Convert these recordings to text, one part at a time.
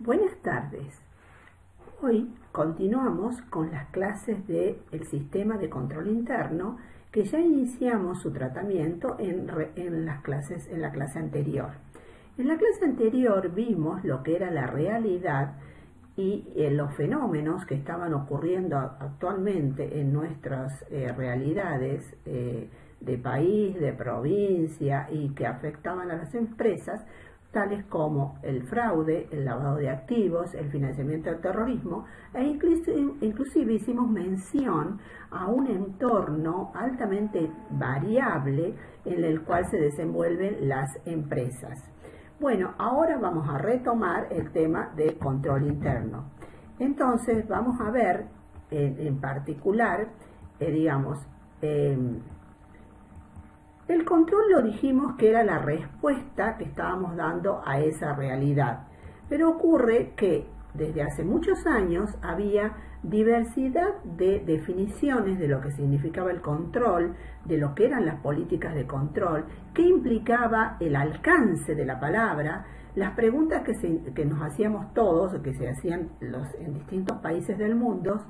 Buenas tardes. Hoy continuamos con las clases del sistema de control interno que ya iniciamos su tratamiento en la clase anterior. En la clase anterior vimos lo que era la realidad y los fenómenos que estaban ocurriendo actualmente en nuestras realidades de país, de provincia y que afectaban a las empresas, tales como el fraude, el lavado de activos, el financiamiento del terrorismo, e inclusive hicimos mención a un entorno altamente variable en el cual se desenvuelven las empresas. Bueno, ahora vamos a retomar el tema de control interno. Entonces vamos a ver en particular, el control lo dijimos que era la respuesta que estábamos dando a esa realidad, pero ocurre que desde hace muchos años había diversidad de definiciones de lo que significaba el control, de lo que eran las políticas de control, qué implicaba el alcance de la palabra. Las preguntas que nos hacíamos todos, o que se hacían en distintos países del mundo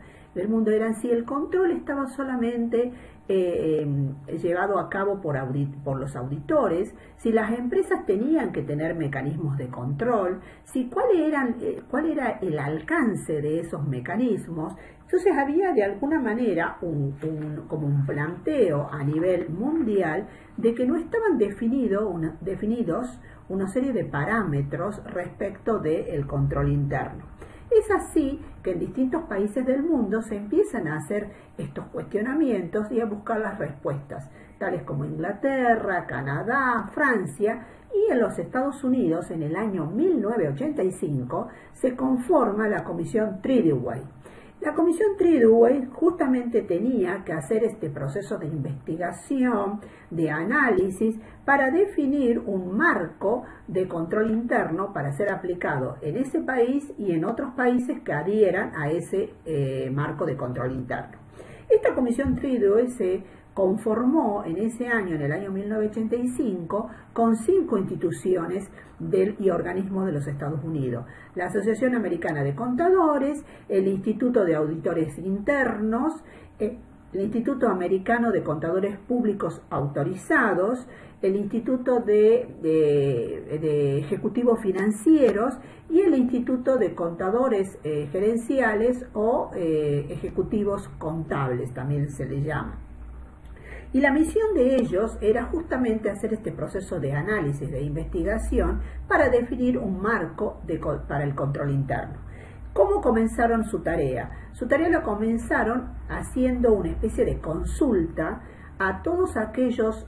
eran si el control estaba solamente llevado a cabo por los auditores, si las empresas tenían que tener mecanismos de control, cuál era el alcance de esos mecanismos. Entonces había de alguna manera como un planteo a nivel mundial de que no estaban definidos una serie de parámetros respecto del control interno. Es así que en distintos países del mundo se empiezan a hacer estos cuestionamientos y a buscar las respuestas, tales como Inglaterra, Canadá, Francia, y en los Estados Unidos en el año 1985 se conforma la Comisión Treadway. La Comisión Treadway justamente tenía que hacer este proceso de investigación, de análisis, para definir un marco de control interno para ser aplicado en ese país y en otros países que adhieran a ese marco de control interno. Esta Comisión Treadway se conformó en ese año, en el año 1985, con 5 instituciones y organismos de los Estados Unidos: la Asociación Americana de Contadores, el Instituto de Auditores Internos, el Instituto Americano de Contadores Públicos Autorizados, el Instituto de Ejecutivos Financieros y el Instituto de Contadores Gerenciales o Ejecutivos Contables, también se le llama. Y la misión de ellos era justamente hacer este proceso de análisis, de investigación, para definir un marco para el control interno. ¿Cómo comenzaron su tarea? Su tarea la comenzaron haciendo una especie de consulta a todos aquellos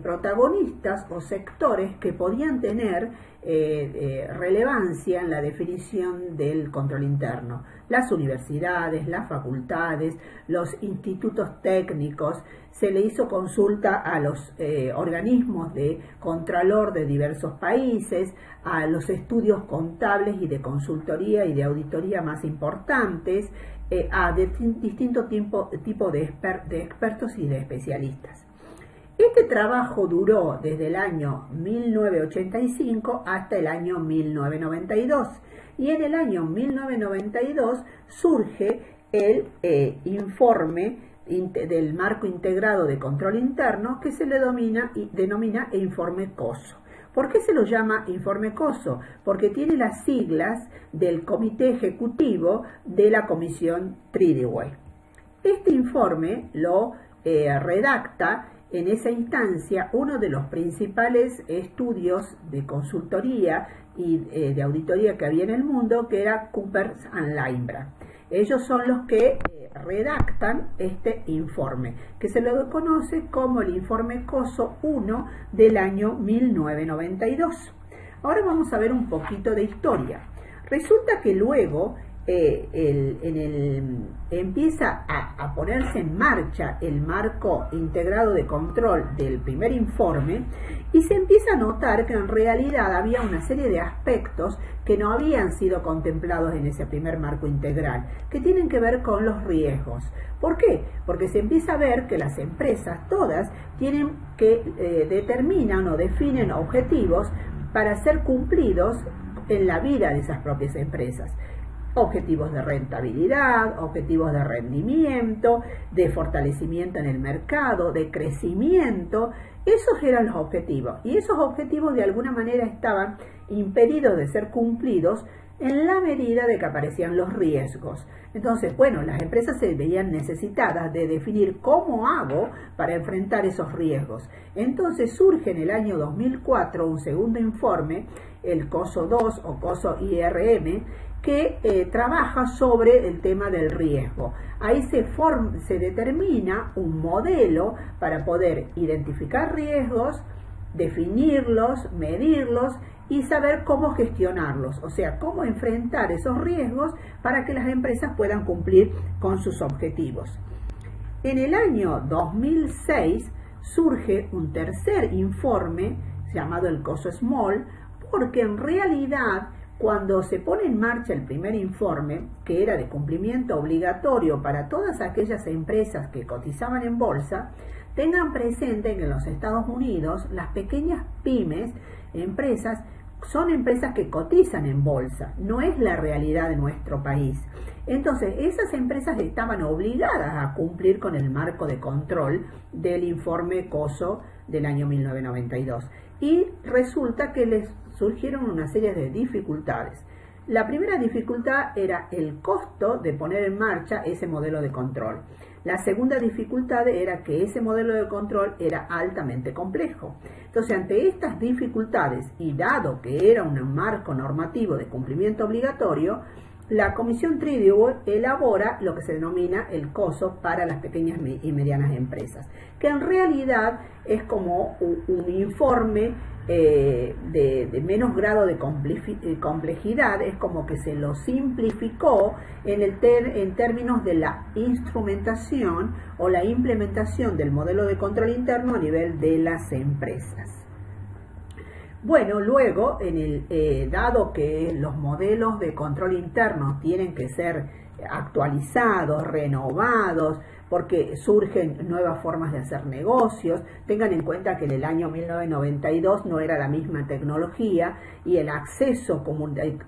protagonistas o sectores que podían tener relevancia en la definición del control interno: las universidades, las facultades, los institutos técnicos. Se le hizo consulta a los organismos de contralor de diversos países, a los estudios contables y de consultoría y de auditoría más importantes, a distinto tipo de expertos y de especialistas. Este trabajo duró desde el año 1985 hasta el año 1992, y en el año 1992 surge el informe del marco integrado de control interno, que se le denomina informe COSO. ¿Por qué se lo llama informe COSO? Porque tiene las siglas del comité ejecutivo de la Comisión Treadway. Este informe lo redacta en esa instancia uno de los principales estudios de consultoría y de auditoría que había en el mundo, que era Coopers & Lybrand. Ellos son los que redactan este informe, que se lo conoce como el informe COSO 1 del año 1992. Ahora vamos a ver un poquito de historia. Resulta que luego empieza a ponerse en marcha el marco integrado de control del primer informe, y se empieza a notar que en realidad había una serie de aspectos que no habían sido contemplados en ese primer marco integral, que tienen que ver con los riesgos. ¿Por qué? Porque se empieza a ver que las empresas todas tienen que determinan o definen objetivos para ser cumplidos en la vida de esas propias empresas. Objetivos de rentabilidad, objetivos de rendimiento, de fortalecimiento en el mercado, de crecimiento. Esos eran los objetivos, y esos objetivos de alguna manera estaban impedidos de ser cumplidos en la medida de que aparecían los riesgos. Entonces, bueno, las empresas se veían necesitadas de definir cómo hago para enfrentar esos riesgos. Entonces surge en el año 2004 un segundo informe, el COSO 2 o COSO IRM, que trabaja sobre el tema del riesgo. Ahí se determina un modelo para poder identificar riesgos, definirlos, medirlos y saber cómo gestionarlos, o sea, cómo enfrentar esos riesgos para que las empresas puedan cumplir con sus objetivos. En el año 2006 surge un tercer informe llamado el COSO Small, porque en realidad cuando se pone en marcha el primer informe, que era de cumplimiento obligatorio para todas aquellas empresas que cotizaban en bolsa, tengan presente que en los Estados Unidos las pequeñas pymes, empresas, son empresas que cotizan en bolsa, no es la realidad de nuestro país. Entonces, esas empresas estaban obligadas a cumplir con el marco de control del informe COSO del año 1992. Y resulta que les surgieron una serie de dificultades. La primera dificultad era el costo de poner en marcha ese modelo de control. La segunda dificultad era que ese modelo de control era altamente complejo. Entonces, ante estas dificultades y dado que era un marco normativo de cumplimiento obligatorio, la Comisión Tribune elabora lo que se denomina el COSO para las pequeñas y medianas empresas, que en realidad es como un informe de menos grado de complejidad, es como que se lo simplificó en términos de la instrumentación o la implementación del modelo de control interno a nivel de las empresas. Bueno, luego, dado que los modelos de control interno tienen que ser actualizados, renovados, porque surgen nuevas formas de hacer negocios, tengan en cuenta que en el año 1992 no era la misma tecnología y el acceso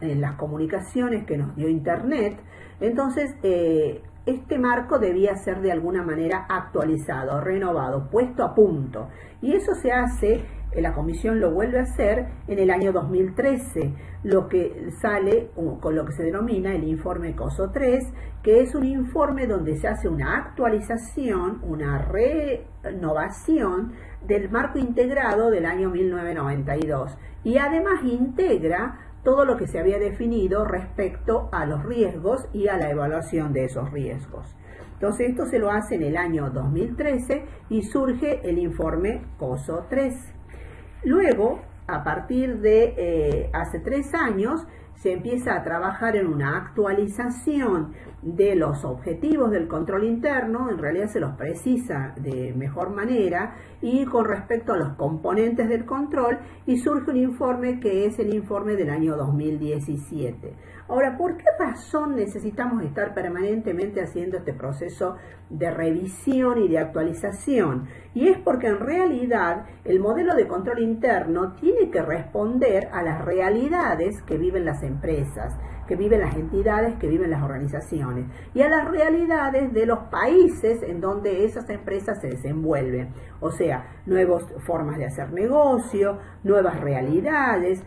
en las comunicaciones que nos dio Internet, entonces este marco debía ser de alguna manera actualizado, renovado, puesto a punto, y eso se hace. La comisión lo vuelve a hacer en el año 2013, lo que sale con lo que se denomina el informe COSO 3, que es un informe donde se hace una actualización, una renovación del marco integrado del año 1992 y además integra todo lo que se había definido respecto a los riesgos y a la evaluación de esos riesgos. Entonces esto se lo hace en el año 2013 y surge el informe COSO 3. Luego, a partir de hace 3 años, se empieza a trabajar en una actualización de los objetivos del control interno, en realidad se los precisa de mejor manera, y con respecto a los componentes del control, y surge un informe que es el informe del año 2017. Ahora, ¿por qué razón necesitamos estar permanentemente haciendo este proceso de revisión y de actualización? Y es porque en realidad el modelo de control interno tiene que responder a las realidades que viven las empresas, que viven las entidades, que viven las organizaciones, y a las realidades de los países en donde esas empresas se desenvuelven. O sea, nuevas formas de hacer negocio, nuevas realidades,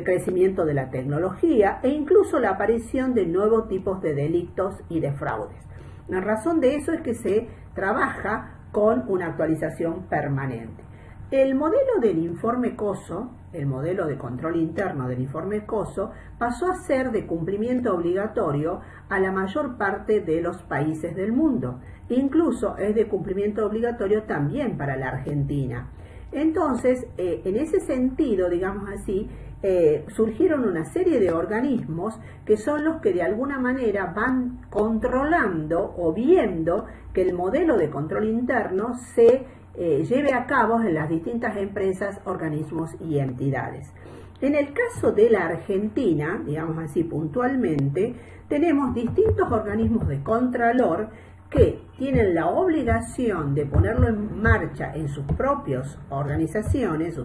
crecimiento de la tecnología e incluso la aparición de nuevos tipos de delitos y de fraudes. La razón de eso es que se trabaja con una actualización permanente. El modelo del informe COSO, el modelo de control interno del informe COSO, pasó a ser de cumplimiento obligatorio a la mayor parte de los países del mundo. Incluso es de cumplimiento obligatorio también para la Argentina. Entonces, en ese sentido, digamos así, surgieron una serie de organismos que son los que de alguna manera van controlando o viendo que el modelo de control interno se lleve a cabo en las distintas empresas, organismos y entidades. En el caso de la Argentina, digamos así puntualmente, tenemos distintos organismos de contralor que tienen la obligación de ponerlo en marcha en sus propias organizaciones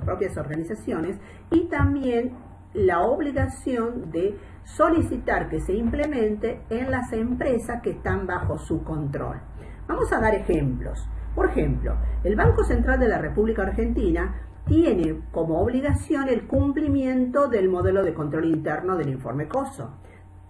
y también la obligación de solicitar que se implemente en las empresas que están bajo su control. Vamos a dar ejemplos. Por ejemplo, el Banco Central de la República Argentina tiene como obligación el cumplimiento del modelo de control interno del informe COSO.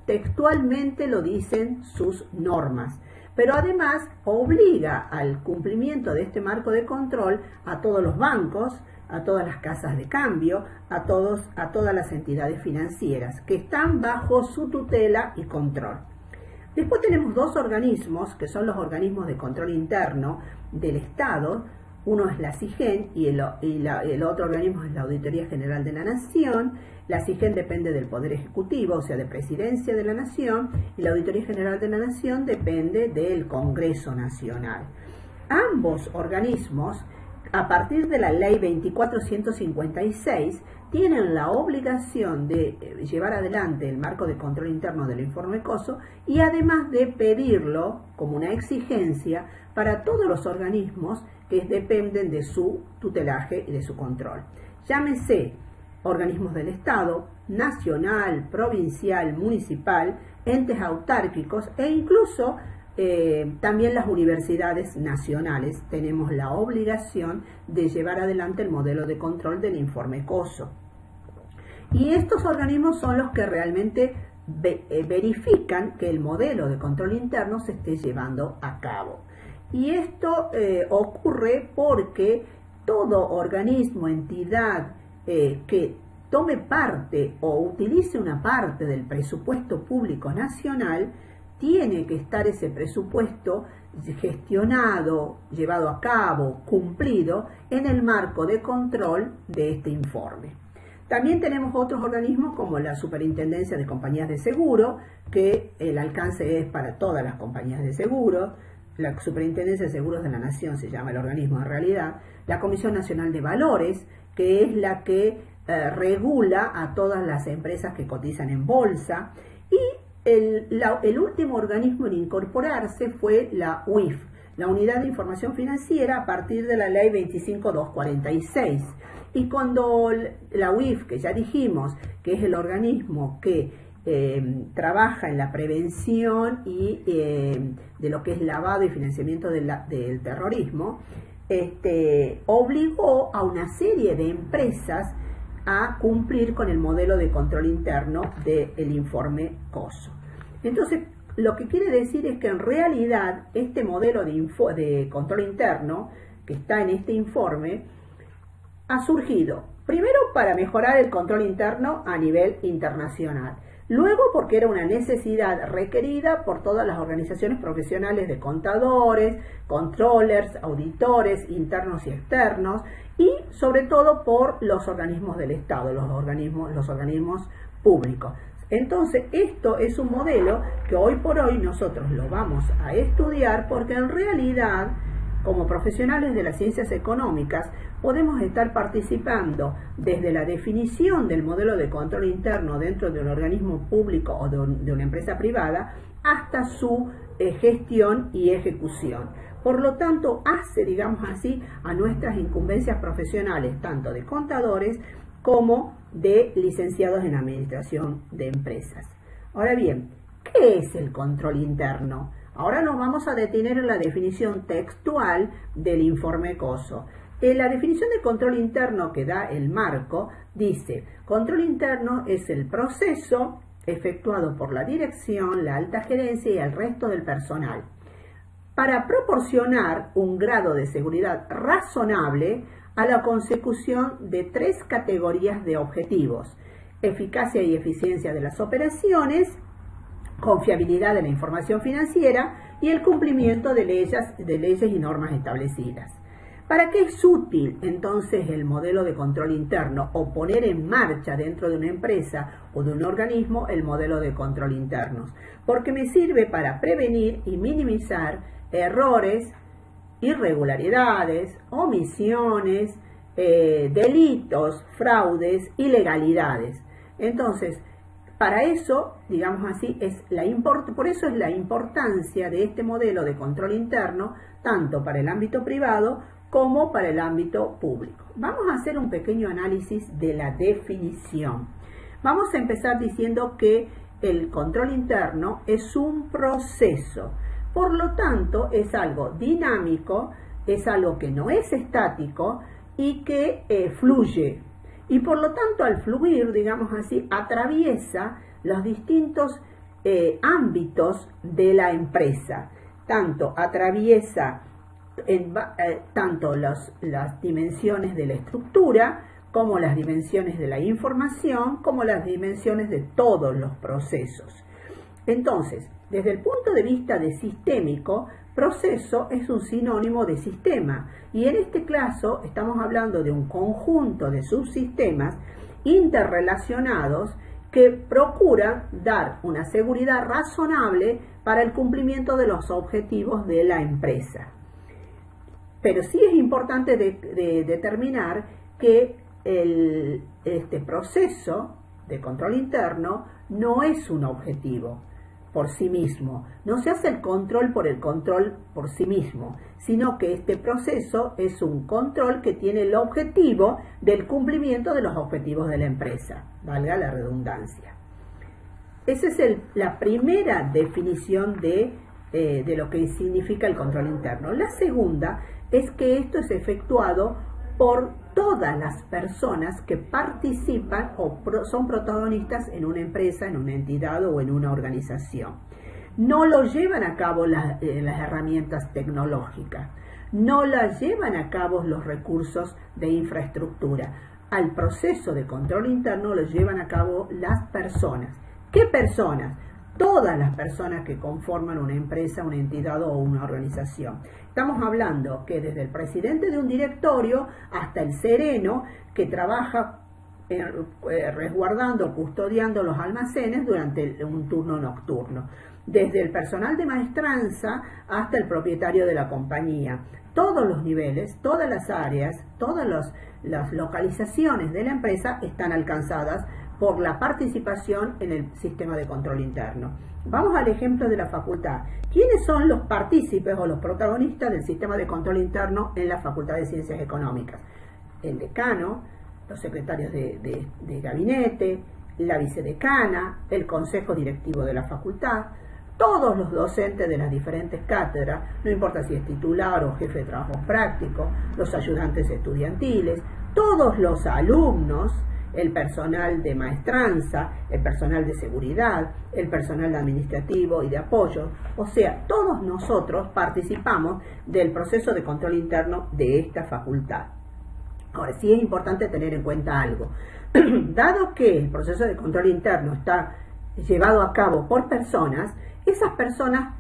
Textualmente lo dicen sus normas, pero además obliga al cumplimiento de este marco de control a todos los bancos, a todas las casas de cambio, a todas las entidades financieras que están bajo su tutela y control. Después tenemos dos organismos que son los organismos de control interno del Estado. Uno es la SIGEN y el otro organismo es la Auditoría General de la Nación. La SIGEN depende del Poder Ejecutivo, o sea, de Presidencia de la Nación, y la Auditoría General de la Nación depende del Congreso Nacional. Ambos organismos, a partir de la Ley 24.156, tienen la obligación de llevar adelante el marco de control interno del informe COSO y además de pedirlo como una exigencia para todos los organismos que dependen de su tutelaje y de su control. Llámese organismos del Estado, nacional, provincial, municipal, entes autárquicos e incluso también las universidades nacionales tenemos la obligación de llevar adelante el modelo de control del informe COSO. Y estos organismos son los que realmente verifican que el modelo de control interno se esté llevando a cabo. Y esto ocurre porque todo organismo, entidad que tome parte o utilice una parte del presupuesto público nacional, tiene que estar ese presupuesto gestionado, llevado a cabo, cumplido en el marco de control de este informe. También tenemos otros organismos como la Superintendencia de Compañías de Seguro, que el alcance es para todas las compañías de seguro. La Superintendencia de Seguros de la Nación se llama el organismo en realidad. La Comisión Nacional de Valores, que es la que regula a todas las empresas que cotizan en bolsa. Y el último organismo en incorporarse fue la UIF, la Unidad de Información Financiera, a partir de la Ley 25.246. Y cuando la UIF, que ya dijimos que es el organismo que trabaja en la prevención y de lo que es lavado y financiamiento del terrorismo, obligó a una serie de empresas a cumplir con el modelo de control interno del informe COSO. Entonces, lo que quiere decir es que en realidad este modelo de control interno que está en este informe ha surgido primero para mejorar el control interno a nivel internacional, luego porque era una necesidad requerida por todas las organizaciones profesionales de contadores, controllers, auditores internos y externos, y sobre todo por los organismos del Estado, los organismos públicos. Entonces, esto es un modelo que hoy por hoy nosotros lo vamos a estudiar porque en realidad, como profesionales de las ciencias económicas, podemos estar participando desde la definición del modelo de control interno dentro de un organismo público o de una empresa privada hasta su gestión y ejecución. Por lo tanto, hace, digamos así, a nuestras incumbencias profesionales, tanto de contadores como de licenciados en administración de empresas. Ahora bien, ¿qué es el control interno? Ahora nos vamos a detener en la definición textual del informe COSO. La definición de control interno que da el marco dice: control interno es el proceso efectuado por la dirección, la alta gerencia y el resto del personal para proporcionar un grado de seguridad razonable a la consecución de tres categorías de objetivos: eficacia y eficiencia de las operaciones, confiabilidad de la información financiera y el cumplimiento de leyes y normas establecidas. ¿Para qué es útil entonces el modelo de control interno o poner en marcha dentro de una empresa o de un organismo el modelo de control interno? Porque me sirve para prevenir y minimizar errores, irregularidades, omisiones, delitos, fraudes, ilegalidades. Entonces, para eso, digamos así, por eso es la importancia de este modelo de control interno, tanto para el ámbito privado como para el ámbito público. Vamos a hacer un pequeño análisis de la definición. Vamos a empezar diciendo que el control interno es un proceso, por lo tanto es algo dinámico, es algo que no es estático y que fluye. Y por lo tanto, al fluir, digamos así, atraviesa los distintos ámbitos de la empresa. Tanto atraviesa tanto las dimensiones de la estructura, como las dimensiones de la información, como las dimensiones de todos los procesos. Entonces, desde el punto de vista de sistémico, proceso es un sinónimo de sistema, y en este caso estamos hablando de un conjunto de subsistemas interrelacionados que procuran dar una seguridad razonable para el cumplimiento de los objetivos de la empresa. Pero sí es importante determinar que este proceso de control interno no es un objetivo por sí mismo. No se hace el control por sí mismo, sino que este proceso es un control que tiene el objetivo del cumplimiento de los objetivos de la empresa, valga la redundancia. Esa es la primera definición de lo que significa el control interno. La segunda es que esto es efectuado por todas las personas que participan o son protagonistas en una empresa, en una entidad o en una organización. No lo llevan a cabo las herramientas tecnológicas, no las llevan a cabo los recursos de infraestructura. Al proceso de control interno lo llevan a cabo las personas. ¿Qué personas? Todas las personas que conforman una empresa, una entidad o una organización. Estamos hablando que desde el presidente de un directorio hasta el sereno que trabaja resguardando, custodiando los almacenes durante un turno nocturno. Desde el personal de maestranza hasta el propietario de la compañía. Todos los niveles, todas las áreas, todas las localizaciones de la empresa están alcanzadas por la participación en el sistema de control interno. Vamos al ejemplo de la facultad. ¿Quiénes son los partícipes o los protagonistas del sistema de control interno en la Facultad de Ciencias Económicas? El decano, los secretarios de gabinete, la vicedecana, el consejo directivo de la facultad, todos los docentes de las diferentes cátedras, no importa si es titular o jefe de trabajo práctico, los ayudantes estudiantiles, todos los alumnos, el personal de maestranza, el personal de seguridad, el personal administrativo y de apoyo. O sea, todos nosotros participamos del proceso de control interno de esta facultad. Ahora, sí es importante tener en cuenta algo. Dado que el proceso de control interno está llevado a cabo por personas, esas personas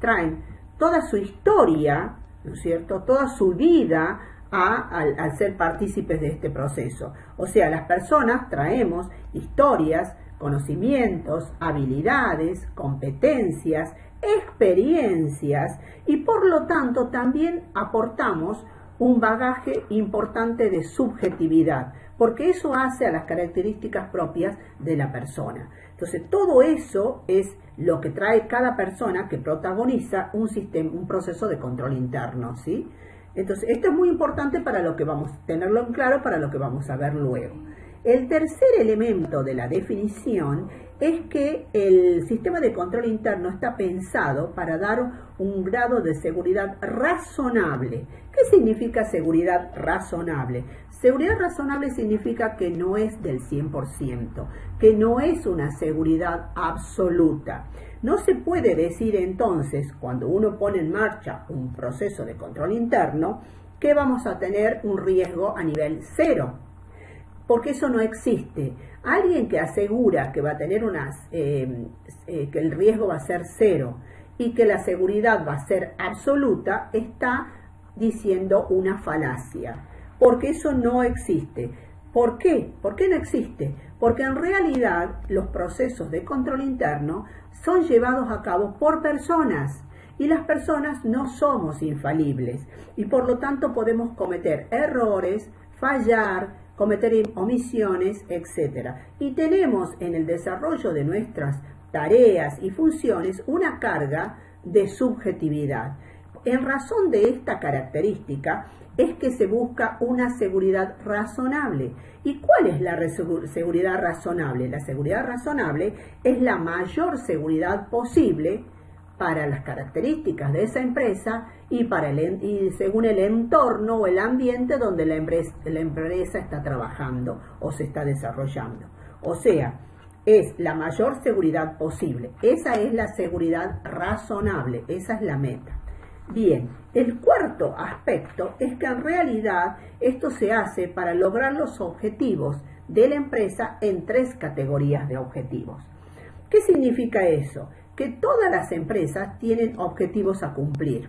traen toda su historia, ¿no es cierto?, toda su vida al ser partícipes de este proceso. O sea, las personas traemos historias, conocimientos, habilidades, competencias, experiencias y por lo tanto también aportamos un bagaje importante de subjetividad, porque eso hace a las características propias de la persona. Entonces, todo eso es lo que trae cada persona que protagoniza un proceso de control interno, ¿sí? Entonces, esto es muy importante para lo que vamos a tenerlo en claro, para lo que vamos a ver luego. El tercer elemento de la definición es que el sistema de control interno está pensado para dar un grado de seguridad razonable. ¿Qué significa seguridad razonable? Seguridad razonable significa que no es del 100%, que no es una seguridad absoluta. No se puede decir entonces, cuando uno pone en marcha un proceso de control interno, que vamos a tener un riesgo a nivel cero, porque eso no existe. Alguien que asegura que va a tener que el riesgo va a ser cero y que la seguridad va a ser absoluta, está diciendo una falacia, porque eso no existe. ¿Por qué? ¿Por qué no existe? Porque en realidad los procesos de control interno son llevados a cabo por personas y las personas no somos infalibles y por lo tanto podemos cometer errores, fallar, cometer omisiones, etc. Y tenemos en el desarrollo de nuestras tareas y funciones una carga de subjetividad. En razón de esta característica es que se busca una seguridad razonable. ¿Y cuál es la seguridad razonable? La seguridad razonable es la mayor seguridad posible para las características de esa empresa y según el entorno o el ambiente donde la empresa está trabajando o se está desarrollando. O sea, es la mayor seguridad posible. Esa es la seguridad razonable, esa es la meta. Bien, el cuarto aspecto es que en realidad esto se hace para lograr los objetivos de la empresa en 3 categorías de objetivos. ¿Qué significa eso? Que todas las empresas tienen objetivos a cumplir.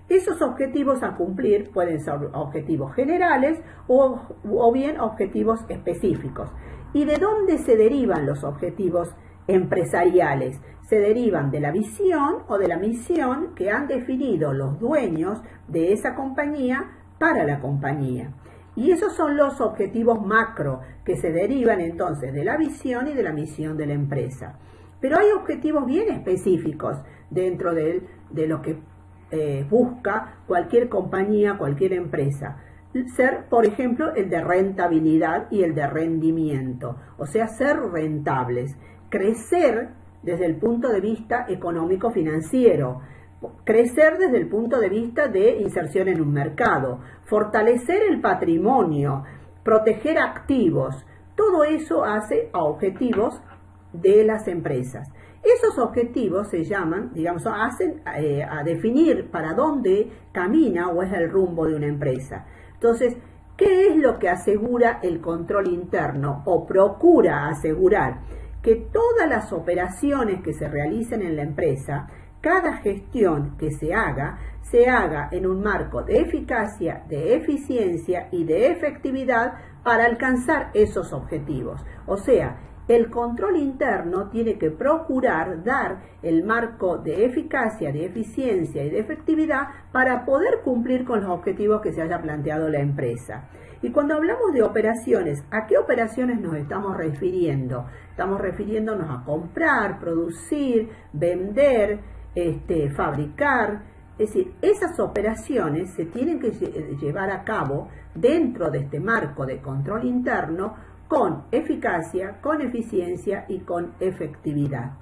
Esos objetivos a cumplir pueden ser objetivos generales o bien objetivos específicos. ¿Y de dónde se derivan los objetivos empresariales? Se derivan de la visión o de la misión que han definido los dueños de esa compañía para la compañía. Y esos son los objetivos macro que se derivan entonces de la visión y de la misión de la empresa. Pero hay objetivos bien específicos dentro de lo que busca cualquier compañía, cualquier empresa. Ser, por ejemplo, el de rentabilidad y el de rendimiento, o sea, ser rentables, crecer desde el punto de vista económico-financiero, crecer desde el punto de vista de inserción en un mercado, fortalecer el patrimonio, proteger activos. Todo eso hace a objetivos de las empresas. Esos objetivos se llaman, hacen a definir para dónde camina o es el rumbo de una empresa. Entonces, ¿qué es lo que asegura el control interno o procura asegurar? Que todas las operaciones que se realicen en la empresa, cada gestión que se haga en un marco de eficacia, de eficiencia y de efectividad para alcanzar esos objetivos. O sea, el control interno tiene que procurar dar el marco de eficacia, de eficiencia y de efectividad para poder cumplir con los objetivos que se haya planteado la empresa. Y cuando hablamos de operaciones, ¿a qué operaciones nos estamos refiriendo? Estamos refiriéndonos a comprar, producir, vender, fabricar. Es decir, esas operaciones se tienen que llevar a cabo dentro de este marco de control interno con eficacia, con eficiencia y con efectividad.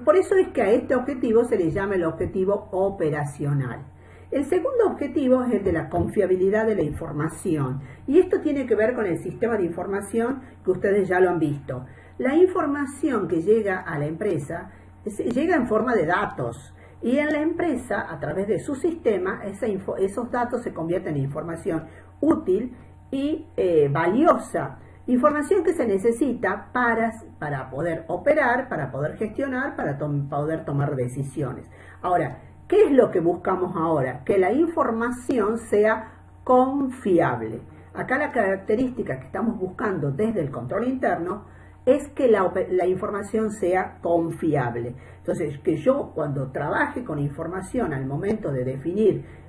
Por eso es que a este objetivo se le llama el objetivo operacional. El segundo objetivo es el de la confiabilidad de la información, y esto tiene que ver con el sistema de información que ustedes ya lo han visto. La información que llega a la empresa llega en forma de datos, y en la empresa, a través de su sistema, esos datos se convierten en información útil y valiosa, información que se necesita para poder operar, para poder gestionar, para poder tomar decisiones. Ahora, ¿qué es lo que buscamos ahora? Que la información sea confiable. Acá la característica que estamos buscando desde el control interno es que la información sea confiable. Entonces, que yo cuando trabaje con información al momento de definir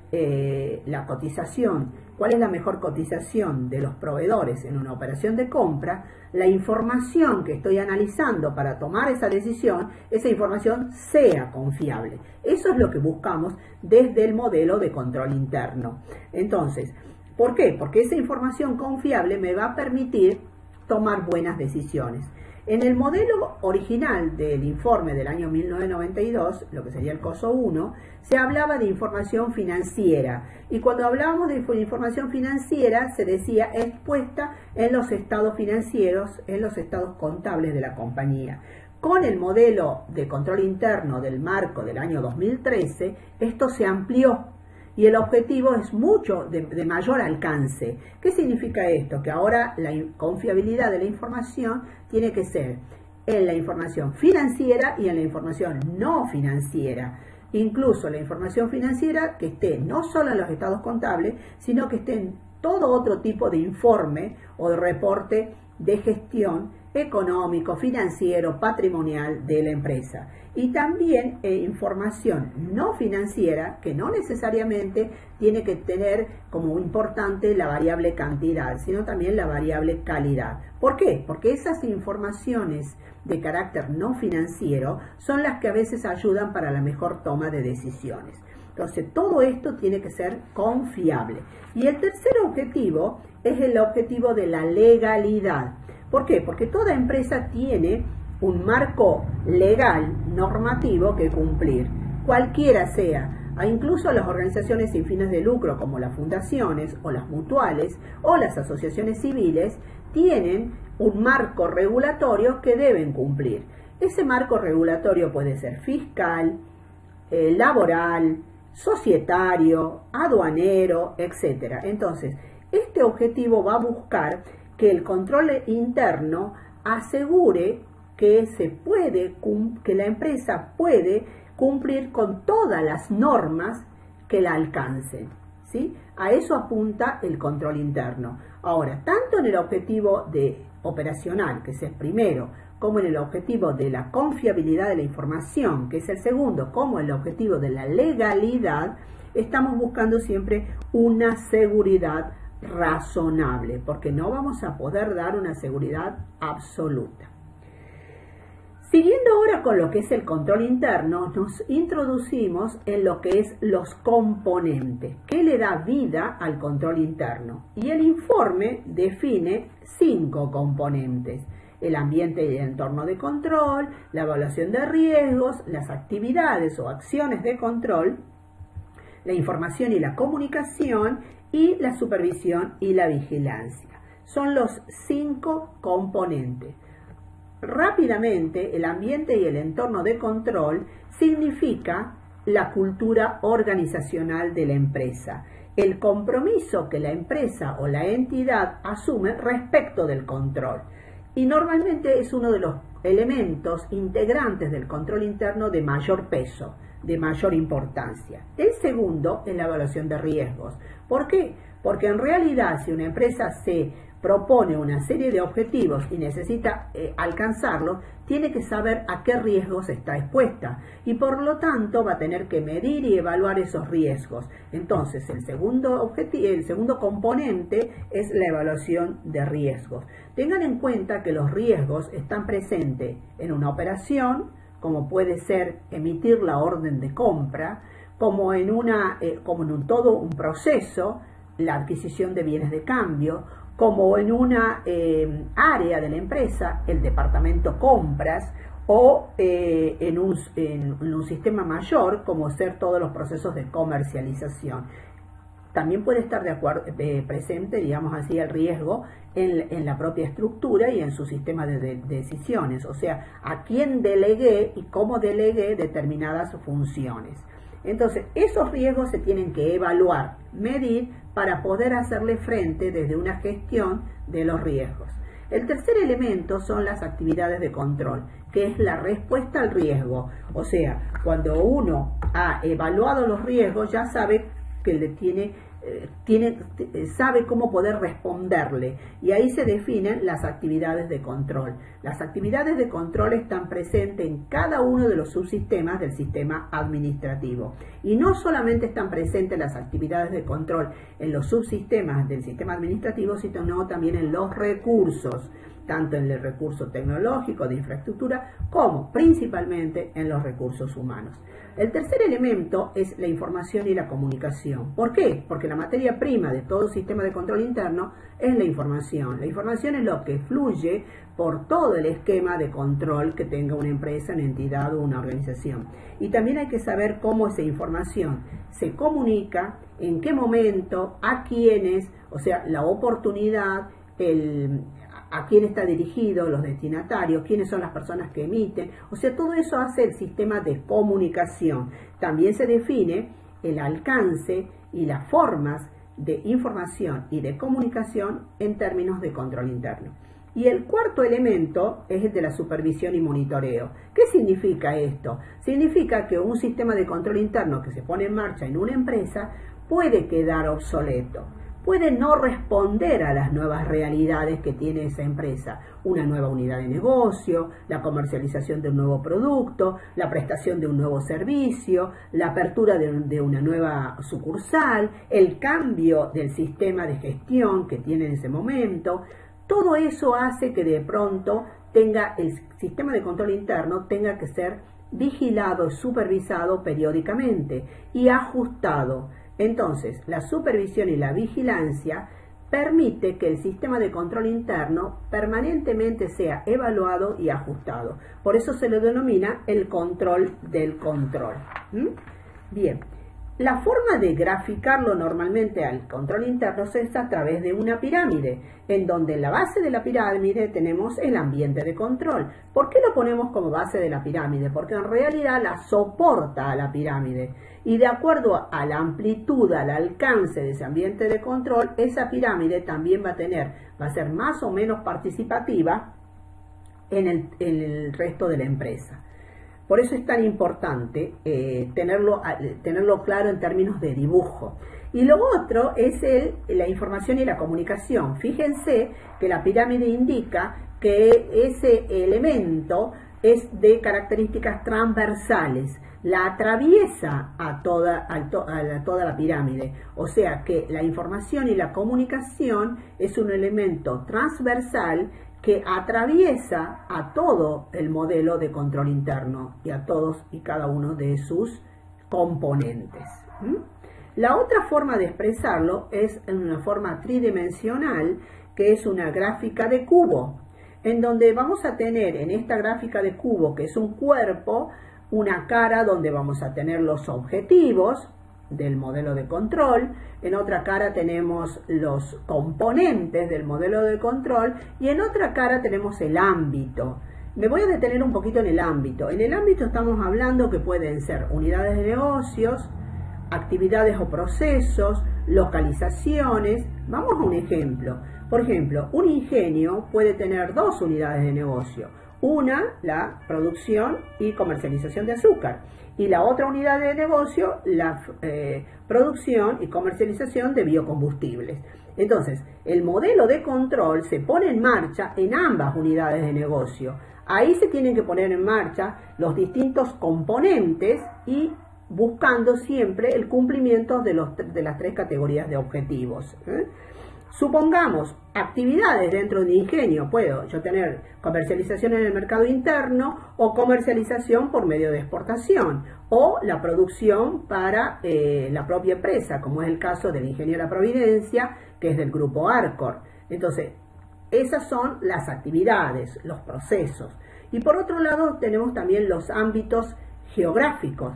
la cotización, cuál es la mejor cotización de los proveedores en una operación de compra, la información que estoy analizando para tomar esa decisión, esa información sea confiable. Eso es lo que buscamos desde el modelo de control interno. Entonces, ¿por qué? Porque esa información confiable me va a permitir tomar buenas decisiones. En el modelo original del informe del año 1992, lo que sería el COSO 1, se hablaba de información financiera. Y cuando hablábamos de información financiera, se decía expuesta en los estados financieros, en los estados contables de la compañía. Con el modelo de control interno del marco del año 2013, esto se amplió. Y el objetivo es mucho de mayor alcance. ¿Qué significa esto? Que ahora la confiabilidad de la información tiene que ser en la información financiera y en la información no financiera. Incluso la información financiera que esté no solo en los estados contables, sino que esté en todo otro tipo de informe o de reporte de gestión económico, financiero, patrimonial de la empresa. Y también información no financiera que no necesariamente tiene que tener como importante la variable cantidad, sino también la variable calidad. ¿Por qué? Porque esas informaciones de carácter no financiero son las que a veces ayudan para la mejor toma de decisiones. Entonces, todo esto tiene que ser confiable. Y el tercer objetivo es el objetivo de la legalidad. ¿Por qué? Porque toda empresa tiene un marco legal, normativo que cumplir, cualquiera sea. Incluso las organizaciones sin fines de lucro, como las fundaciones o las mutuales o las asociaciones civiles, tienen un marco regulatorio que deben cumplir. Ese marco regulatorio puede ser fiscal, laboral, societario, aduanero, etc. Entonces, este objetivo va a buscar que el control interno asegure que que la empresa puede cumplir con todas las normas que la alcancen, ¿sí? A eso apunta el control interno. Ahora, tanto en el objetivo operacional, que es el primero, como en el objetivo de la confiabilidad de la información, que es el segundo, como en el objetivo de la legalidad, estamos buscando siempre una seguridad razonable, porque no vamos a poder dar una seguridad absoluta. Siguiendo ahora con lo que es el control interno, nos introducimos en lo que es los componentes, que le da vida al control interno. Y el informe define 5 componentes: el ambiente y el entorno de control, la evaluación de riesgos, las actividades o acciones de control, la información y la comunicación, y la supervisión y la vigilancia. Son los 5 componentes. Rápidamente, el ambiente y el entorno de control significa la cultura organizacional de la empresa, el compromiso que la empresa o la entidad asume respecto del control. Y normalmente es uno de los elementos integrantes del control interno de mayor peso, de mayor importancia. El segundo es la evaluación de riesgos. ¿Por qué? Porque en realidad, si una empresa se propone una serie de objetivos y necesita alcanzarlos, tiene que saber a qué riesgos está expuesta y por lo tanto va a tener que medir y evaluar esos riesgos. Entonces, el segundo componente es la evaluación de riesgos. Tengan en cuenta que los riesgos están presentes en una operación, como puede ser emitir la orden de compra, como en todo un proceso, la adquisición de bienes de cambio, como en una área de la empresa, el departamento compras, o en un sistema mayor, como ser todos los procesos de comercialización. También puede estar presente, digamos así, el riesgo en la propia estructura y en su sistema de decisiones, o sea, a quién delegué y cómo delegué determinadas funciones. Entonces, esos riesgos se tienen que evaluar, medir, para poder hacerle frente desde una gestión de los riesgos. El tercer elemento son las actividades de control, que es la respuesta al riesgo. O sea, cuando uno ha evaluado los riesgos, ya sabe que sabe cómo poder responderle, y ahí se definen las actividades de control. Las actividades de control están presentes en cada uno de los subsistemas del sistema administrativo, y no solamente están presentes las actividades de control en los subsistemas del sistema administrativo, sino también en los recursos, tanto en el recurso tecnológico de infraestructura como principalmente en los recursos humanos. El tercer elemento es la información y la comunicación. ¿Por qué? Porque la materia prima de todo sistema de control interno es la información. La información es lo que fluye por todo el esquema de control que tenga una empresa, una entidad o una organización. Y también hay que saber cómo esa información se comunica, en qué momento, a quiénes, o sea, la oportunidad, a quién está dirigido, los destinatarios, quiénes son las personas que emiten. O sea, todo eso hace el sistema de comunicación. También se define el alcance y las formas de información y de comunicación en términos de control interno. Y el cuarto elemento es el de la supervisión y monitoreo. ¿Qué significa esto? Significa que un sistema de control interno que se pone en marcha en una empresa puede quedar obsoleto. Puede no responder a las nuevas realidades que tiene esa empresa, una nueva unidad de negocio, la comercialización de un nuevo producto, la prestación de un nuevo servicio, la apertura de una nueva sucursal, el cambio del sistema de gestión que tiene en ese momento. Todo eso hace que de pronto el sistema de control interno tenga que ser vigilado y supervisado periódicamente y ajustado. Entonces, la supervisión y la vigilancia permite que el sistema de control interno permanentemente sea evaluado y ajustado. Por eso se le denomina el control del control. Bien, la forma de graficarlo normalmente al control interno es a través de una pirámide, en donde en la base de la pirámide tenemos el ambiente de control. ¿Por qué lo ponemos como base de la pirámide? Porque en realidad la soporta a la pirámide. Y de acuerdo a la amplitud, al alcance de ese ambiente de control, esa pirámide también va a ser más o menos participativa en el resto de la empresa. Por eso es tan importante tenerlo claro en términos de dibujo. Y lo otro es la información y la comunicación. Fíjense que la pirámide indica que ese elemento es de características transversales. La atraviesa a toda la pirámide. O sea que la información y la comunicación es un elemento transversal que atraviesa a todo el modelo de control interno y a todos y cada uno de sus componentes. La otra forma de expresarlo es en una forma tridimensional, que es una gráfica de cubo, en donde vamos a tener en esta gráfica de cubo, que es un cuerpo, una cara donde vamos a tener los objetivos del modelo de control, en otra cara tenemos los componentes del modelo de control y en otra cara tenemos el ámbito. Me voy a detener un poquito en el ámbito. En el ámbito estamos hablando que pueden ser unidades de negocios, actividades o procesos, localizaciones. Vamos a un ejemplo. Por ejemplo, un ingenio puede tener dos unidades de negocio. Una, la producción y comercialización de azúcar. Y la otra unidad de negocio, la producción y comercialización de biocombustibles. Entonces, el modelo de control se pone en marcha en ambas unidades de negocio. Ahí se tienen que poner en marcha los distintos componentes y buscando siempre el cumplimiento de las tres categorías de objetivos. Supongamos actividades dentro de ingenio, puedo yo tener comercialización en el mercado interno o comercialización por medio de exportación o la producción para la propia empresa, como es el caso del Ingenio La Providencia, que es del grupo Arcor. Entonces, esas son las actividades, los procesos. Y por otro lado tenemos también los ámbitos geográficos,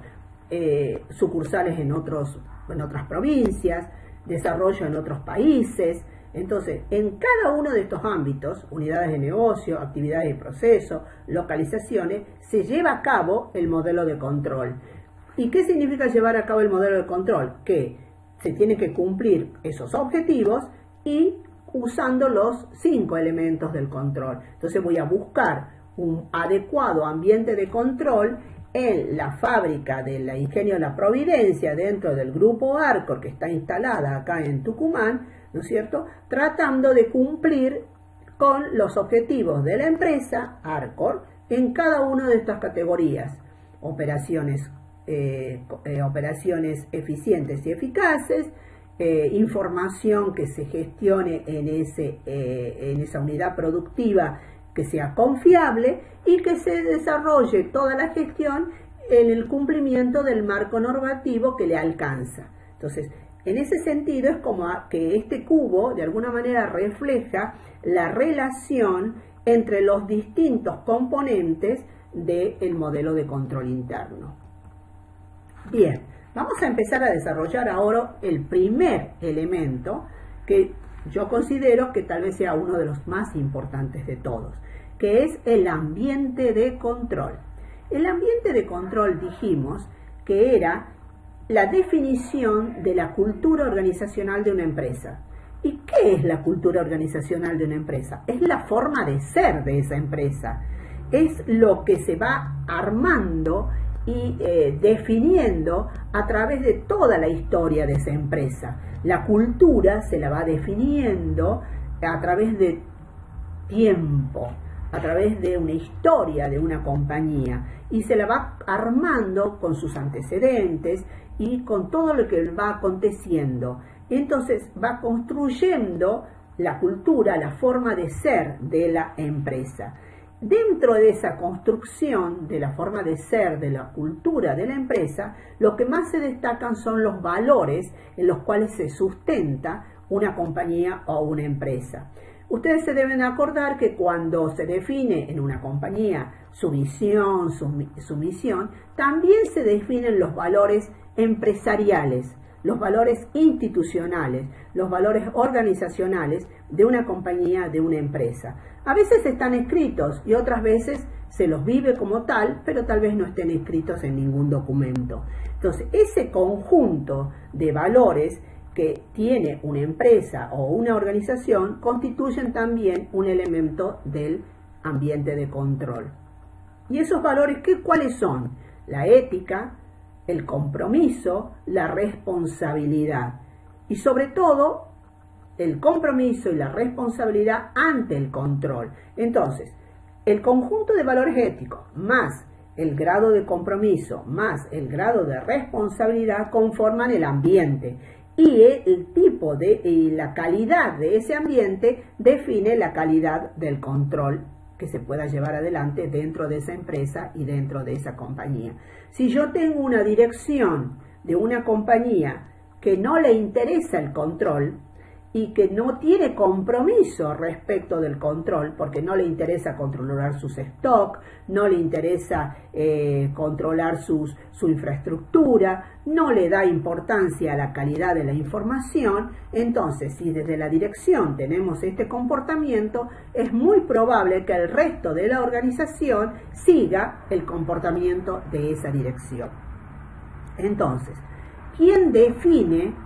sucursales en otras provincias, desarrollo en otros países. Entonces, en cada uno de estos ámbitos, unidades de negocio, actividades de proceso, localizaciones, se lleva a cabo el modelo de control. ¿Y qué significa llevar a cabo el modelo de control? Que se tienen que cumplir esos objetivos y usando los 5 elementos del control. Entonces voy a buscar un adecuado ambiente de control en la fábrica de la Ingenio La Providencia, dentro del grupo Arcor, que está instalada acá en Tucumán, ¿no es cierto?, tratando de cumplir con los objetivos de la empresa Arcor en cada una de estas categorías: operaciones eficientes y eficaces, información que se gestione en esa unidad productiva que sea confiable y que se desarrolle toda la gestión en el cumplimiento del marco normativo que le alcanza. Entonces, en ese sentido es como que este cubo de alguna manera refleja la relación entre los distintos componentes del modelo de control interno. Bien, vamos a empezar a desarrollar ahora el primer elemento que yo considero que tal vez sea uno de los más importantes de todos, que es el ambiente de control. El ambiente de control dijimos que era la definición de la cultura organizacional de una empresa. ¿Y qué es la cultura organizacional de una empresa? Es la forma de ser de esa empresa. Es lo que se va armando y definiendo a través de toda la historia de esa empresa. La cultura se la va definiendo a través de tiempo, a través de una historia de una compañía, y se la va armando con sus antecedentes y con todo lo que va aconteciendo. Entonces va construyendo la cultura, la forma de ser de la empresa. dentro de esa construcción de la forma de ser, de la cultura de la empresa, lo que más se destacan son los valores en los cuales se sustenta una compañía o una empresa. Ustedes se deben acordar que cuando se define en una compañía su visión, su misión, también se definen los valores empresariales, los valores institucionales, los valores organizacionales de una compañía, de una empresa. A veces están escritos y otras veces se los vive como tal, pero tal vez no estén escritos en ningún documento. Entonces, ese conjunto de valores que tiene una empresa o una organización constituyen también un elemento del ambiente de control. ¿Y esos valores cuáles son? La ética, el compromiso, la responsabilidad y sobre todo el compromiso y la responsabilidad ante el control. Entonces, el conjunto de valores éticos más el grado de compromiso más el grado de responsabilidad conforman el ambiente y el tipo y la calidad de ese ambiente define la calidad del control que se pueda llevar adelante dentro de esa empresa y dentro de esa compañía. Si yo tengo una dirección de una compañía que no le interesa el control y que no tiene compromiso respecto del control, porque no le interesa controlar sus stock, no le interesa controlar su infraestructura, no le da importancia a la calidad de la información, entonces si desde la dirección tenemos este comportamiento, es muy probable que el resto de la organización siga el comportamiento de esa dirección. Entonces, ¿quién define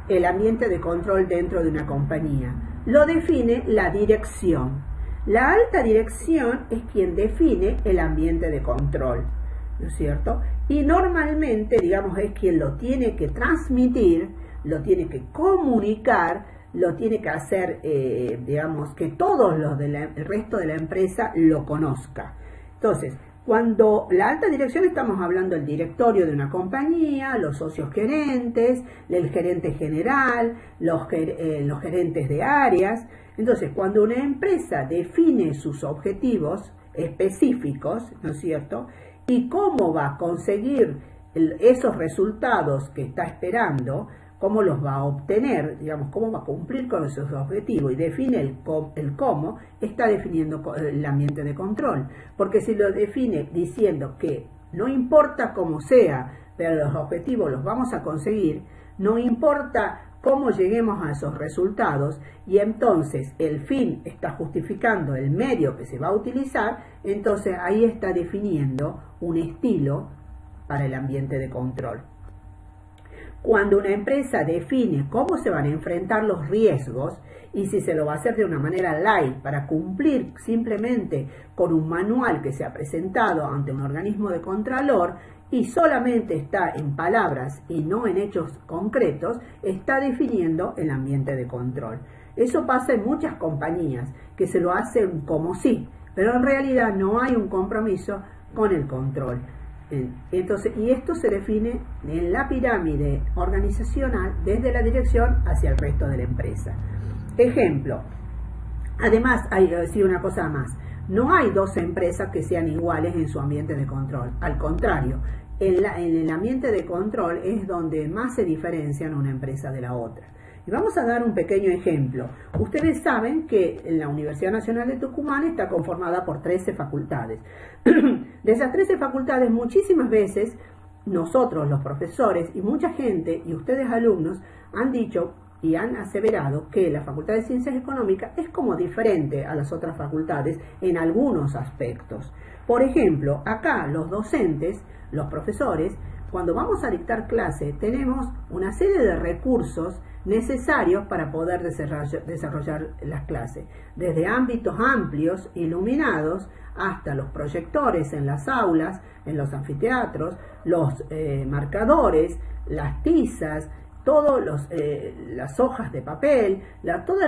el ambiente de control dentro de una compañía? Lo define la dirección. La alta dirección es quien define el ambiente de control, ¿no es cierto? Y normalmente, digamos, es quien lo tiene que transmitir, lo tiene que comunicar, lo tiene que hacer, digamos, que todos los el resto de la empresa lo conozca. Entonces, cuando la alta dirección estamos hablando del directorio de una compañía, los socios gerentes, el gerente general, los gerentes de áreas. Entonces, cuando una empresa define sus objetivos específicos, ¿no es cierto? Y cómo va a conseguir esos resultados que está esperando, cómo los va a obtener, digamos, cómo va a cumplir con esos objetivos y define el cómo, está definiendo el ambiente de control. Porque si lo define diciendo que no importa cómo sea, pero los objetivos los vamos a conseguir, no importa cómo lleguemos a esos resultados, y entonces el fin está justificando el medio que se va a utilizar, entonces ahí está definiendo un estilo para el ambiente de control. Cuando una empresa define cómo se van a enfrentar los riesgos y si se lo va a hacer de una manera light para cumplir simplemente con un manual que se ha presentado ante un organismo de contralor y solamente está en palabras y no en hechos concretos, está definiendo el ambiente de control. Eso pasa en muchas compañías que se lo hacen como sí, pero en realidad no hay un compromiso con el control. Entonces, y esto se define en la pirámide organizacional desde la dirección hacia el resto de la empresa. Ejemplo, además, hay que decir una cosa más, no hay dos empresas que sean iguales en su ambiente de control, al contrario, en el ambiente de control es donde más se diferencian una empresa de la otra. Y vamos a dar un pequeño ejemplo. Ustedes saben que la Universidad Nacional de Tucumán está conformada por 13 facultades. De esas 13 facultades, muchísimas veces nosotros, los profesores y mucha gente, y ustedes alumnos, han dicho y han aseverado que la Facultad de Ciencias Económicas es como diferente a las otras facultades en algunos aspectos. Por ejemplo, acá los docentes, los profesores, cuando vamos a dictar clase, tenemos una serie de recursos necesarios para poder desarrollar las clases, desde ámbitos amplios, iluminados, hasta los proyectores en las aulas, en los anfiteatros, los marcadores, las tizas, todas las hojas de papel, todos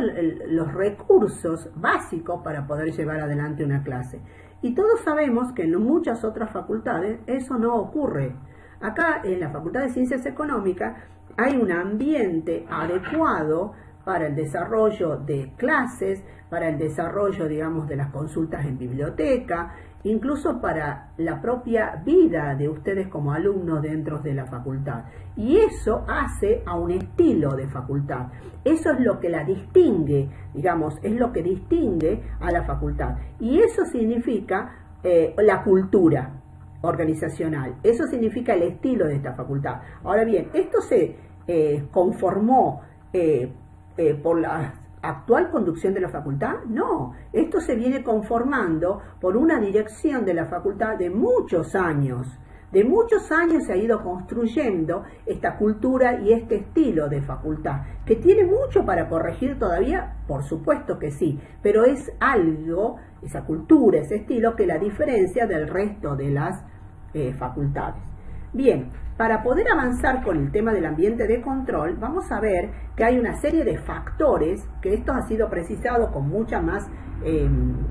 los recursos básicos para poder llevar adelante una clase. Y todos sabemos que en muchas otras facultades eso no ocurre. Acá en la Facultad de Ciencias Económicas hay un ambiente adecuado para el desarrollo de clases, para el desarrollo, digamos, de las consultas en biblioteca, incluso para la propia vida de ustedes como alumnos dentro de la facultad. Y eso hace a un estilo de facultad. Eso es lo que la distingue, digamos, es lo que distingue a la facultad. Y eso significa la cultura organizacional. Eso significa el estilo de esta facultad. Ahora bien, esto se conformó por la actual conducción de la facultad. No, esto se viene conformando por una dirección de la facultad de muchos años. De muchos años se ha ido construyendo esta cultura y este estilo de facultad, que tiene mucho para corregir todavía, por supuesto que sí, pero es algo, esa cultura, ese estilo, que la diferencia del resto de las facultades. Bien, para poder avanzar con el tema del ambiente de control, vamos a ver que hay una serie de factores, que esto ha sido precisado con mucha más,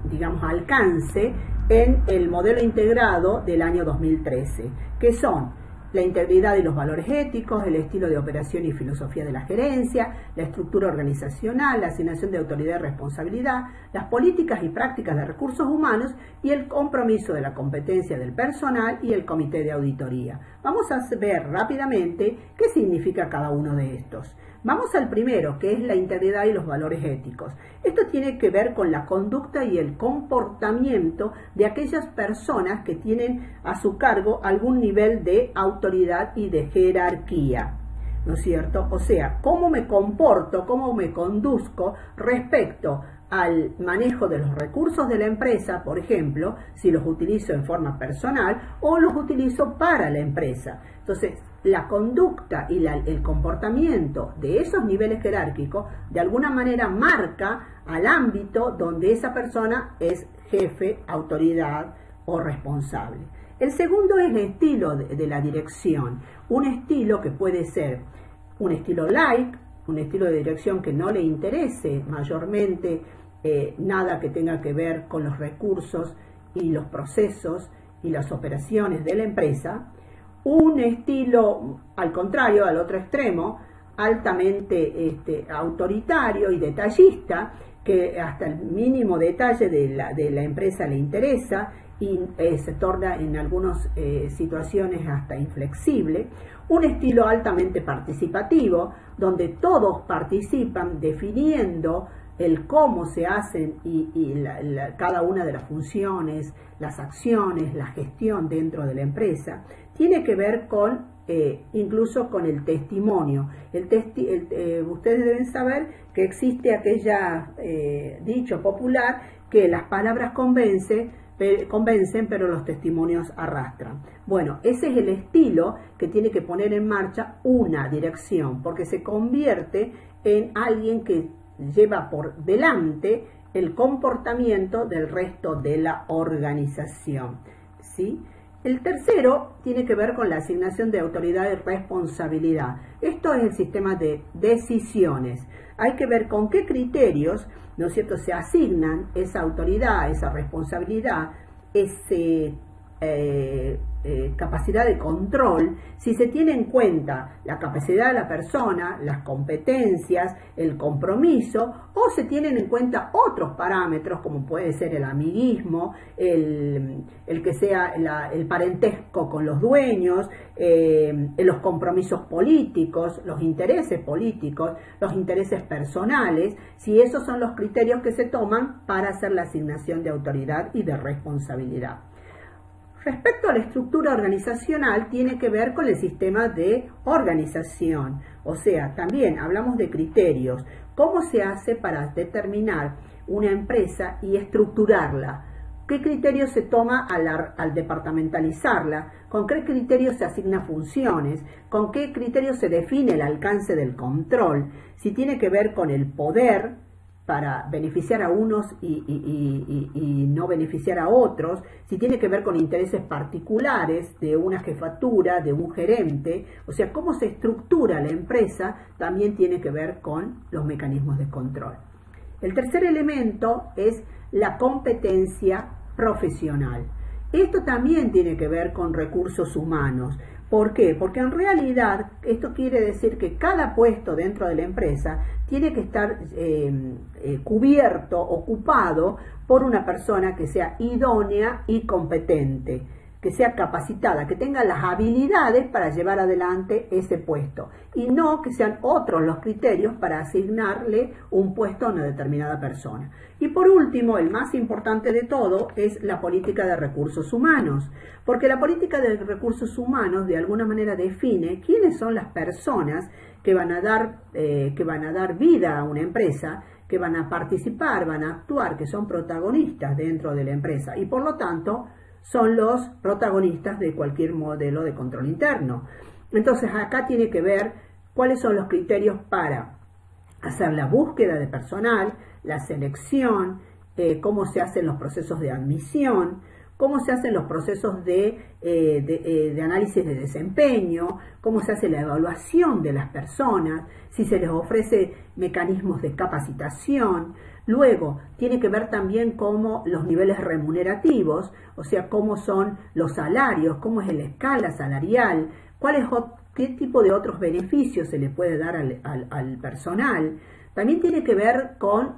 digamos, alcance en el modelo integrado del año 2013, que son la integridad y los valores éticos, el estilo de operación y filosofía de la gerencia, la estructura organizacional, la asignación de autoridad y responsabilidad, las políticas y prácticas de recursos humanos y el compromiso de la competencia del personal y el comité de auditoría. Vamos a ver rápidamente qué significa cada uno de estos. Vamos al primero, que es la integridad y los valores éticos. Esto tiene que ver con la conducta y el comportamiento de aquellas personas que tienen a su cargo algún nivel de autoridad y de jerarquía, ¿no es cierto? O sea, cómo me comporto, cómo me conduzco respecto al manejo de los recursos de la empresa, por ejemplo, si los utilizo en forma personal o los utilizo para la empresa. Entonces, la conducta y el comportamiento de esos niveles jerárquicos de alguna manera marca al ámbito donde esa persona es jefe, autoridad o responsable. El segundo es el estilo de la dirección, un estilo que puede ser un estilo light, un estilo de dirección que no le interese mayormente nada que tenga que ver con los recursos y los procesos y las operaciones de la empresa. Un estilo, al contrario, al otro extremo, altamente autoritario y detallista, que hasta el mínimo detalle de la empresa le interesa y se torna en algunas situaciones hasta inflexible. Un estilo altamente participativo, donde todos participan definiendo el cómo se hacen y cada una de las funciones, las acciones, la gestión dentro de la empresa. Tiene que ver con incluso con el testimonio. Ustedes deben saber que existe aquella dicho popular que las palabras convencen, pero los testimonios arrastran. Bueno, ese es el estilo que tiene que poner en marcha una dirección, porque se convierte en alguien que lleva por delante el comportamiento del resto de la organización, ¿sí? El tercero tiene que ver con la asignación de autoridad y responsabilidad. Esto es el sistema de decisiones. Hay que ver con qué criterios, ¿no es cierto?, se asignan esa autoridad, esa responsabilidad, ese capacidad de control, si se tiene en cuenta la capacidad de la persona, las competencias, el compromiso, o se tienen en cuenta otros parámetros como puede ser el amiguismo, el que sea el parentesco con los dueños, los compromisos políticos, los intereses políticos, los intereses personales, si esos son los criterios que se toman para hacer la asignación de autoridad y de responsabilidad. Respecto a la estructura organizacional, tiene que ver con el sistema de organización. O sea, también hablamos de criterios. ¿Cómo se hace para determinar una empresa y estructurarla? ¿Qué criterios se toma al departamentalizarla? ¿Con qué criterios se asigna funciones? ¿Con qué criterios se define el alcance del control? Si tiene que ver con el poder para beneficiar a unos y no beneficiar a otros, si tiene que ver con intereses particulares de una jefatura, de un gerente, o sea, cómo se estructura la empresa, también tiene que ver con los mecanismos de control. El tercer elemento es la competencia profesional. Esto también tiene que ver con recursos humanos. ¿Por qué? Porque en realidad esto quiere decir que cada puesto dentro de la empresa tiene que estar cubierto, ocupado por una persona que sea idónea y competente, que sea capacitada, que tenga las habilidades para llevar adelante ese puesto y no que sean otros los criterios para asignarle un puesto a una determinada persona. Y por último, el más importante de todo es la política de recursos humanos, porque la política de recursos humanos de alguna manera define quiénes son las personas que van a dar vida a una empresa, que van a participar, van a actuar, que son protagonistas dentro de la empresa y por lo tanto son los protagonistas de cualquier modelo de control interno. Entonces acá tiene que ver cuáles son los criterios para hacer la búsqueda de personal, la selección, cómo se hacen los procesos de admisión, cómo se hacen los procesos de análisis de desempeño, cómo se hace la evaluación de las personas, si se les ofrece mecanismos de capacitación. Luego, tiene que ver también cómo los niveles remunerativos, o sea, cómo son los salarios, cómo es la escala salarial, qué tipo de otros beneficios se le puede dar al personal. También tiene que ver con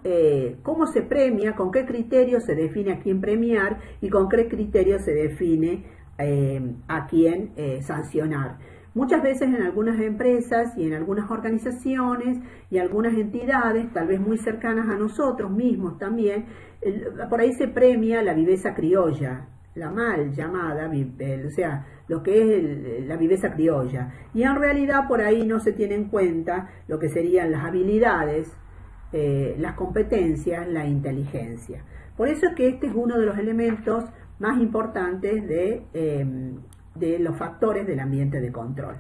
cómo se premia, con qué criterios se define a quién premiar y con qué criterios se define a quién sancionar. Muchas veces en algunas empresas y en algunas organizaciones y algunas entidades, tal vez muy cercanas a nosotros mismos también, por ahí se premia la viveza criolla, la mal llamada, o sea, lo que es la viveza criolla. Y en realidad por ahí no se tiene en cuenta lo que serían las habilidades, las competencias, la inteligencia. Por eso es que este es uno de los elementos más importantes de los factores del ambiente de control.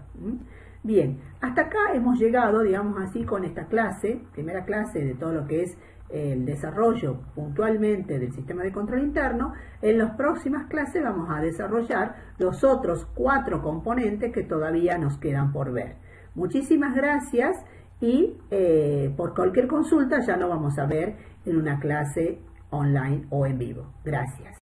Bien, hasta acá hemos llegado, digamos así, con esta clase, primera clase de todo lo que es el desarrollo puntualmente del sistema de control interno. En las próximas clases vamos a desarrollar los otros 4 componentes que todavía nos quedan por ver. Muchísimas gracias y por cualquier consulta ya lo vamos a ver en una clase online o en vivo. Gracias.